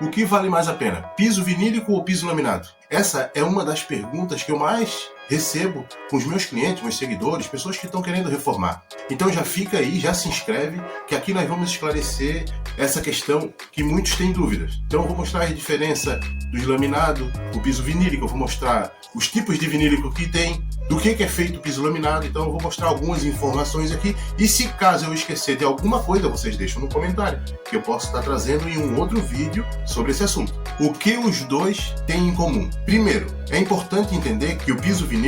O que vale mais a pena? Piso vinílico ou piso laminado? Essa é uma das perguntas que eu mais recebo com os meus clientes, meus seguidores, pessoas que estão querendo reformar. Então já fica aí, já se inscreve, que aqui nós vamos esclarecer essa questão que muitos têm dúvidas. Então eu vou mostrar a diferença dos laminados, o piso vinílico, eu vou mostrar os tipos de vinílico que tem, do que é feito o piso laminado, então eu vou mostrar algumas informações aqui, e se caso eu esquecer de alguma coisa, vocês deixam no comentário, que eu posso estar trazendo em um outro vídeo sobre esse assunto. O que os dois têm em comum? Primeiro, é importante entender que o piso vinílico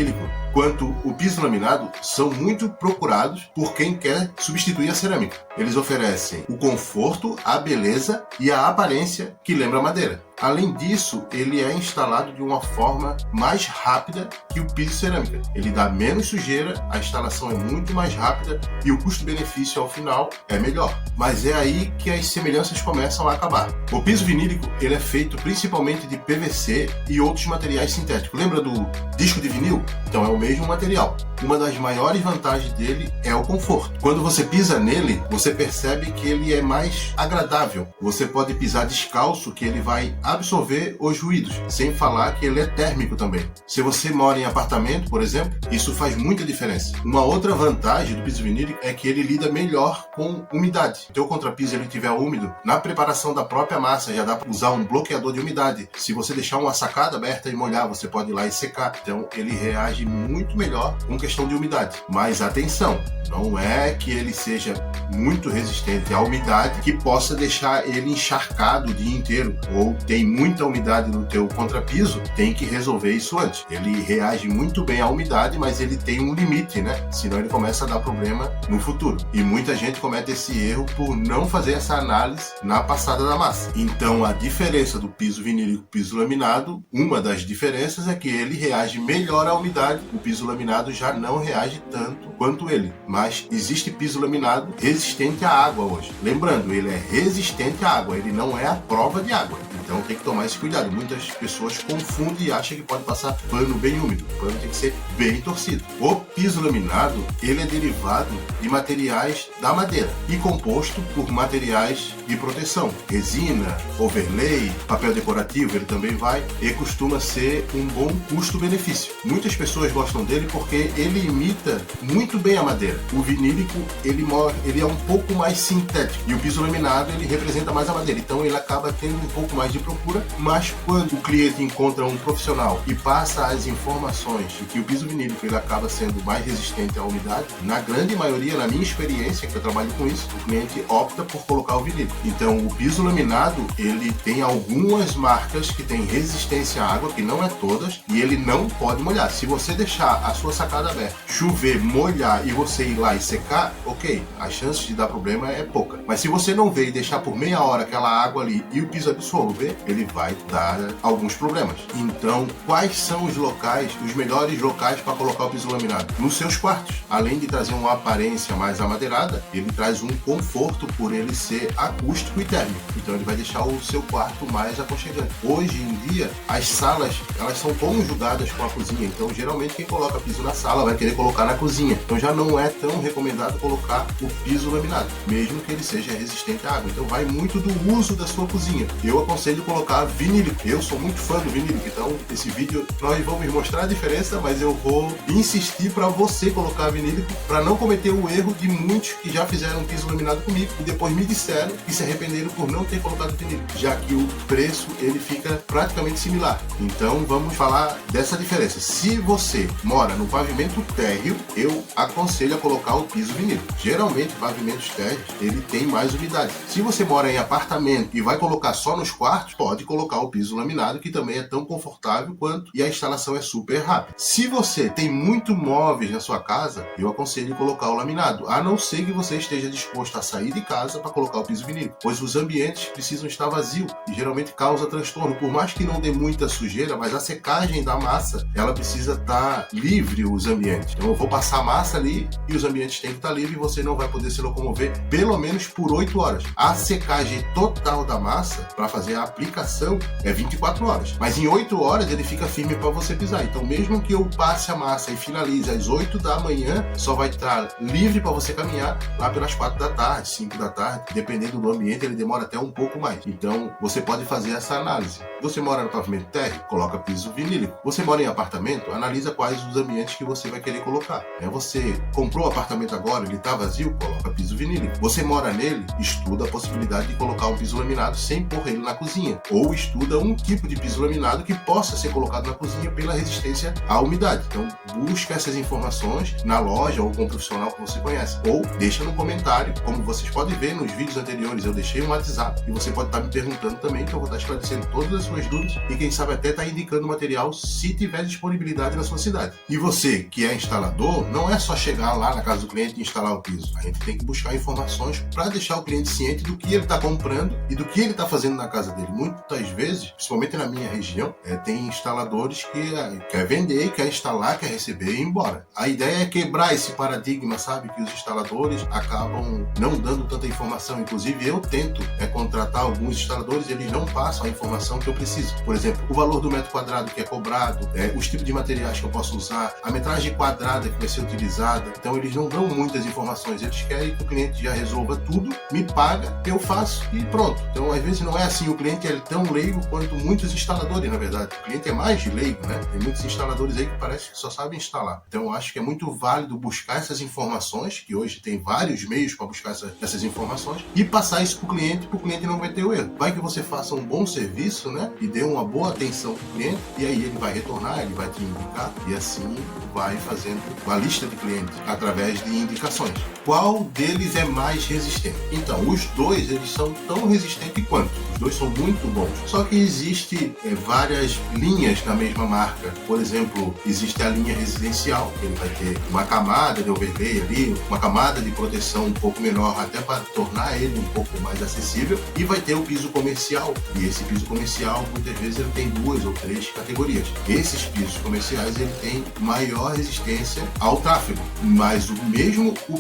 quanto o piso laminado são muito procurados por quem quer substituir a cerâmica. Eles oferecem o conforto, a beleza e a aparência que lembra a madeira. Além disso, ele é instalado de uma forma mais rápida que o piso cerâmica. Ele dá menos sujeira, a instalação é muito mais rápida e o custo-benefício ao final é melhor. Mas é aí que as semelhanças começam a acabar. O piso vinílico ele é feito principalmente de PVC e outros materiais sintéticos. Lembra do disco de vinil? Então é o mesmo material. Uma das maiores vantagens dele é o conforto. Quando você pisa nele, você percebe que ele é mais agradável. Você pode pisar descalço, que ele vai absorver os ruídos, sem falar que ele é térmico também. Se você mora em apartamento, por exemplo, isso faz muita diferença. Uma outra vantagem do piso vinílico é que ele lida melhor com umidade. Se o contrapiso ele estiver úmido, na preparação da própria massa já dá para usar um bloqueador de umidade. Se você deixar uma sacada aberta e molhar, você pode ir lá e secar. Então ele reage muito melhor com questão de umidade. Mas atenção, não é que ele seja muito resistente à umidade que possa deixar ele encharcado o dia inteiro, ou tem muita umidade no teu contrapiso, tem que resolver isso antes. Ele reage muito bem à umidade, mas ele tem um limite, né? Senão ele começa a dar problema no futuro. E muita gente comete esse erro por não fazer essa análise na passada da massa. Então a diferença do piso vinílico e piso laminado, uma das diferenças é que ele reage melhor à umidade, o piso laminado já não reage tanto quanto ele. Mas existe piso laminado resistente à água hoje. Lembrando, ele é resistente à água, ele não é a prova de água. Então tem que tomar esse cuidado. Muitas pessoas confundem e acham que pode passar pano bem úmido. O pano tem que ser bem torcido. O piso laminado, ele é derivado de materiais da madeira e composto por materiais de proteção. Resina, overlay, papel decorativo, ele também vai, e costuma ser um bom custo-benefício. Muitas pessoas gostam dele porque ele imita muito bem a madeira. O vinílico, ele é um pouco mais sintético e o piso laminado, ele representa mais a madeira. Então ele acaba tendo um pouco mais de procura, mas quando o cliente encontra um profissional e passa as informações de que o piso vinílico ele acaba sendo mais resistente à umidade, na grande maioria, na minha experiência, que eu trabalho com isso, o cliente opta por colocar o vinílico. Então o piso laminado, ele tem algumas marcas que tem resistência à água, que não é todas, e ele não pode molhar. Se você deixar a sua sacada aberta, chover, molhar e você ir lá e secar, ok, a chance de dar problema é pouca. Mas se você não ver e deixar por meia hora aquela água ali e o piso absorver, ele vai dar alguns problemas. Então, quais são os locais, os melhores locais para colocar o piso laminado? Nos seus quartos. Além de trazer uma aparência mais amadeirada, ele traz um conforto por ele ser acústico e térmico. Então ele vai deixar o seu quarto mais aconchegante. Hoje em dia, as salas, elas são conjugadas com a cozinha. Então, geralmente, quem coloca piso na sala vai querer colocar na cozinha. Então, já não é tão recomendado colocar o piso laminado, mesmo que ele seja resistente à água. Então, vai muito do uso da sua cozinha. Eu aconselho colocar vinílico. Eu sou muito fã do vinílico. Então, esse vídeo, nós vamos mostrar a diferença, mas eu vou insistir para você colocar vinílico, para não cometer o erro de muitos que já fizeram piso laminado comigo e depois me disseram que se arrependeram por não ter colocado vinílico, já que o preço ele fica praticamente similar. Então vamos falar dessa diferença. Se você mora no pavimento térreo, eu aconselho a colocar o piso vinílico. Geralmente pavimentos térreos ele tem mais umidade. Se você mora em apartamento e vai colocar só nos quartos, pode colocar o piso laminado, que também é tão confortável quanto, e a instalação é super rápida. Se você tem muito móveis na sua casa, eu aconselho colocar o laminado, a não ser que você esteja disposto a sair de casa para colocar o piso vinílico, pois os ambientes precisam estar vazios e geralmente causa transtorno. Por mais que não dê muita sujeira, mas a secagem da massa, ela precisa estar livre, os ambientes. Então eu vou passar a massa ali e os ambientes têm que estar livres e você não vai poder se locomover pelo menos por 8 horas. A secagem total da massa, para fazer a aplicação é 24 horas. Mas em 8 horas ele fica firme para você pisar. Então mesmo que eu passe a massa e finalize às 8 da manhã, só vai estar livre para você caminhar lá pelas 4 da tarde, 5 da tarde. Dependendo do ambiente, ele demora até um pouco mais. Então você pode fazer essa análise. Você mora no pavimento térreo? Coloca piso vinílico. Você mora em apartamento? Analisa quais os ambientes que você vai querer colocar. Você comprou o apartamento agora, ele está vazio? Coloca piso vinílico. Você mora nele? Estuda a possibilidade de colocar um piso laminado sem pôr ele na cozinha. Ou estuda um tipo de piso laminado que possa ser colocado na cozinha pela resistência à umidade. Então busca essas informações na loja ou com um profissional que você conhece. Ou deixa no comentário, como vocês podem ver nos vídeos anteriores, eu deixei um WhatsApp e você pode estar me perguntando também, que eu vou estar esclarecendo todas as suas dúvidas e quem sabe até estar indicando material se tiver disponibilidade na sua cidade. E você que é instalador, não é só chegar lá na casa do cliente e instalar o piso. A gente tem que buscar informações para deixar o cliente ciente do que ele está comprando e do que ele está fazendo na casa dele. Muitas vezes, principalmente na minha região, tem instaladores que quer vender, quer instalar, quer receber e ir embora. A ideia é quebrar esse paradigma, sabe? Que os instaladores acabam não dando tanta informação. Inclusive, eu tento contratar alguns instaladores e eles não passam a informação que eu preciso. Por exemplo, o valor do metro quadrado que é cobrado, os tipos de materiais que eu posso usar, a metragem quadrada que vai ser utilizada. Então, eles não dão muitas informações. Eles querem que o cliente já resolva tudo, me paga, eu faço e pronto. Então, às vezes, não é assim. O cliente é tão leigo quanto muitos instaladores, na verdade. O cliente é mais leigo, né? Tem muitos instaladores aí que parece que só sabem instalar. Então, eu acho que é muito válido buscar essas informações, que hoje tem vários meios para buscar essas informações, e passar isso para o cliente não vai ter o erro. Vai que você faça um bom serviço, né? E dê uma boa atenção para o cliente, e aí ele vai retornar, ele vai te indicar, e assim vai fazendo uma lista de clientes através de indicações. Qual deles é mais resistente? Então, os dois, eles são tão resistentes quanto. Os dois são muito bons. Só que existe várias linhas na mesma marca. Por exemplo, existe a linha residencial, que ele vai ter uma camada de overlay ali, uma camada de proteção um pouco menor, até para tornar ele um pouco mais acessível. E vai ter o piso comercial. E esse piso comercial, muitas vezes, ele tem 2 ou 3 categorias. Esses pisos comerciais, ele tem maior resistência ao tráfego. Mas o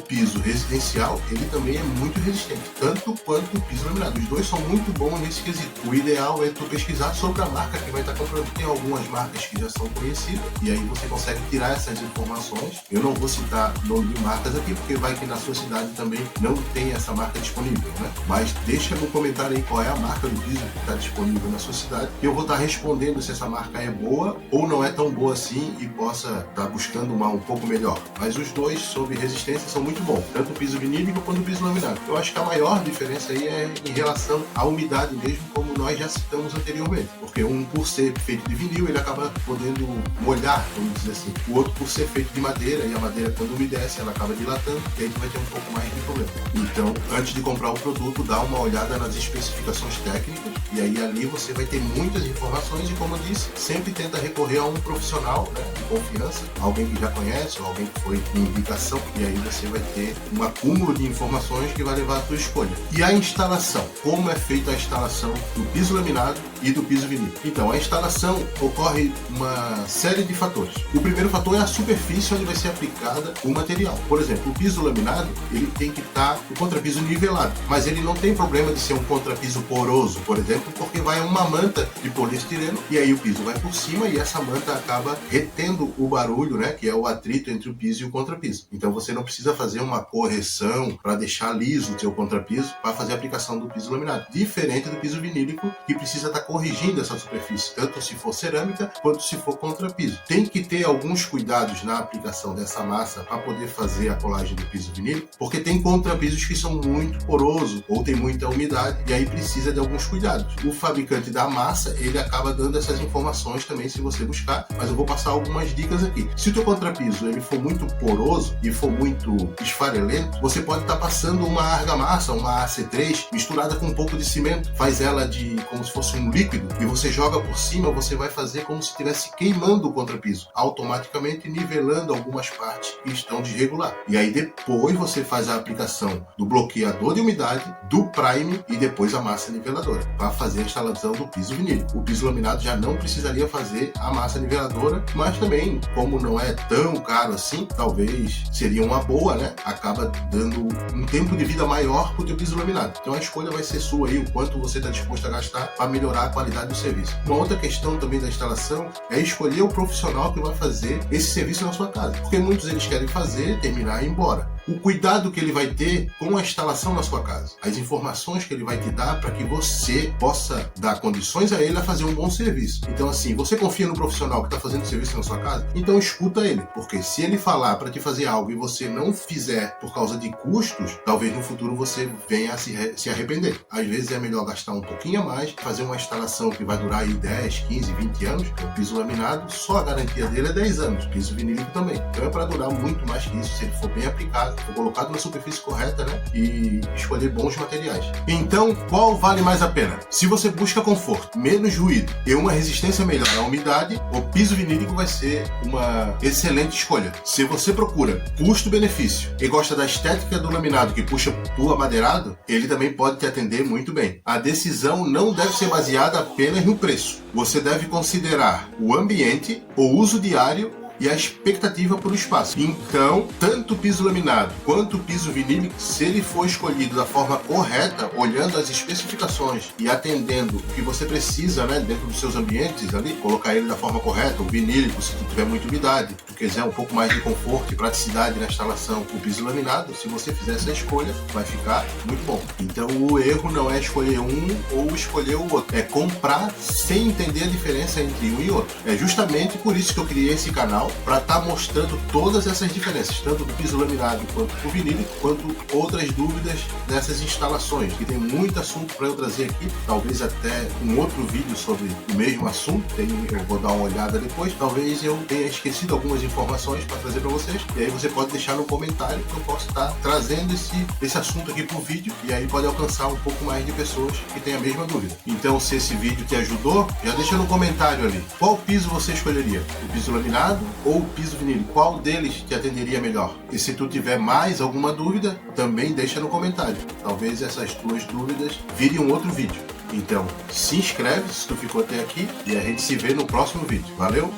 piso residencial, ele também é muito resistente, tanto quanto o piso laminado. Os dois são muito bons nesse quesito. O ideal é tu pesquisar sobre a marca que vai estar comprando. Tem algumas marcas que já são conhecidas e aí você consegue tirar essas informações. Eu não vou citar nome de marcas aqui, porque vai que na sua cidade também não tem essa marca disponível, né? Mas deixa no comentário aí qual é a marca do piso que está disponível na sua cidade, e eu vou estar respondendo se essa marca é boa ou não é tão boa assim e possa estar buscando uma um pouco melhor. Mas os dois, sob resistência, são muito bons, tanto o piso vinílico quanto o piso laminado. Eu acho que a maior diferença aí é em relação à umidade mesmo, como nós já citamos anteriormente, porque um, por ser feito de vinil, ele acaba podendo molhar, vamos dizer assim. O outro, por ser feito de madeira, e a madeira, quando umedece, ela acaba dilatando, e aí tu vai ter um pouco mais de problema. Então, antes de comprar o produto, dá uma olhada nas especificações técnicas, e aí ali você vai ter muitas informações, e como eu disse, sempre tenta recorrer a um profissional, né, de confiança, alguém que já conhece, ou alguém que foi de indicação, e aí você vai ter um acúmulo de informações que vai levar à tua escolha. E a instalação, como é feita a instalação do piso laminado e do piso vinílico? Então, a instalação ocorre uma série de fatores. O primeiro fator é a superfície onde vai ser aplicada o material. Por exemplo, o piso laminado, ele tem que estar o contrapiso nivelado, mas ele não tem problema de ser um contrapiso poroso, por exemplo, porque vai uma manta de poliestireno e aí o piso vai por cima e essa manta acaba retendo o barulho, né, que é o atrito entre o piso e o contrapiso. Então você não precisa fazer uma correção para deixar liso o seu contrapiso para fazer a aplicação do piso laminado, diferente do piso vinílico, que precisa estar corrigindo essa superfície, tanto se for cerâmica quanto se for contrapiso. Tem que ter alguns cuidados na aplicação dessa massa para poder fazer a colagem do piso vinílico, porque tem contrapisos que são muito porosos ou tem muita umidade e aí precisa de alguns cuidados. O fabricante da massa, ele acaba dando essas informações também se você buscar, mas eu vou passar algumas dicas aqui. Se o teu contrapiso ele for muito poroso e for muito esfarelento, você pode estar passando uma argamassa, uma AC3 misturada com um pouco de cimento, faz ela de como se fosse um líquido e você joga por cima, você vai fazer como se estivesse queimando o contrapiso, automaticamente nivelando algumas partes que estão desreguladas. E aí depois você faz a aplicação do bloqueador de umidade, do prime e depois a massa niveladora para fazer a instalação do piso vinílico. O piso laminado já não precisaria fazer a massa niveladora, mas também, como não é tão caro assim, talvez seria uma boa, né? Acaba dando um tempo de vida maior para o teu piso laminado. Então a escolha vai ser sua aí, o quanto você está disposto a gastar para melhorar a qualidade do serviço. Uma outra questão também da instalação é escolher o profissional que vai fazer esse serviço na sua casa, porque muitos eles querem fazer, terminar e ir embora. O cuidado que ele vai ter com a instalação na sua casa, as informações que ele vai te dar para que você possa dar condições a ele a fazer um bom serviço. Então assim, você confia no profissional que está fazendo serviço na sua casa? Então escuta ele, porque se ele falar para te fazer algo e você não fizer por causa de custos, talvez no futuro você venha a se arrepender. Às vezes é melhor gastar um pouquinho a mais, fazer uma instalação que vai durar aí 10, 15, 20 anos. O piso laminado, só a garantia dele é 10 anos, piso vinílico também. Então é para durar muito mais que isso, se ele for bem aplicado, for colocado na superfície correta, né? E escolher bons materiais. Então, qual vale mais a pena? Se você busca conforto, menos ruído e uma resistência melhor à umidade, o piso vinílico vai ser uma excelente escolha. Se você procura custo-benefício e gosta da estética do laminado que puxa pro amadeirado, ele também pode te atender muito bem. A decisão não deve ser baseada apenas no preço. Você deve considerar o ambiente, o uso diário e a expectativa por o espaço. Então, tanto o piso laminado quanto o piso vinílico, se ele for escolhido da forma correta, olhando as especificações e atendendo o que você precisa, né, dentro dos seus ambientes ali, colocar ele da forma correta, o vinílico, se tu tiver muita umidade, tu quiser um pouco mais de conforto e praticidade na instalação, o piso laminado, se você fizer essa escolha, vai ficar muito bom. Então, o erro não é escolher um ou escolher o outro, é comprar sem entender a diferença entre um e outro. É justamente por isso que eu criei esse canal, para estar mostrando todas essas diferenças, tanto do piso laminado quanto do vinílico, quanto outras dúvidas dessas instalações, que tem muito assunto para eu trazer aqui, talvez até um outro vídeo sobre o mesmo assunto, eu vou dar uma olhada depois, talvez eu tenha esquecido algumas informações para trazer para vocês, e aí você pode deixar no comentário que eu posso estar trazendo esse assunto aqui para o vídeo, e aí pode alcançar um pouco mais de pessoas que têm a mesma dúvida. Então, se esse vídeo te ajudou, já deixa no comentário ali, qual piso você escolheria? O piso laminado ou o piso vinílico? Qual deles te atenderia melhor? E se tu tiver mais alguma dúvida, também deixa no comentário. Talvez essas tuas dúvidas virem um outro vídeo. Então, se inscreve se tu ficou até aqui e a gente se vê no próximo vídeo. Valeu!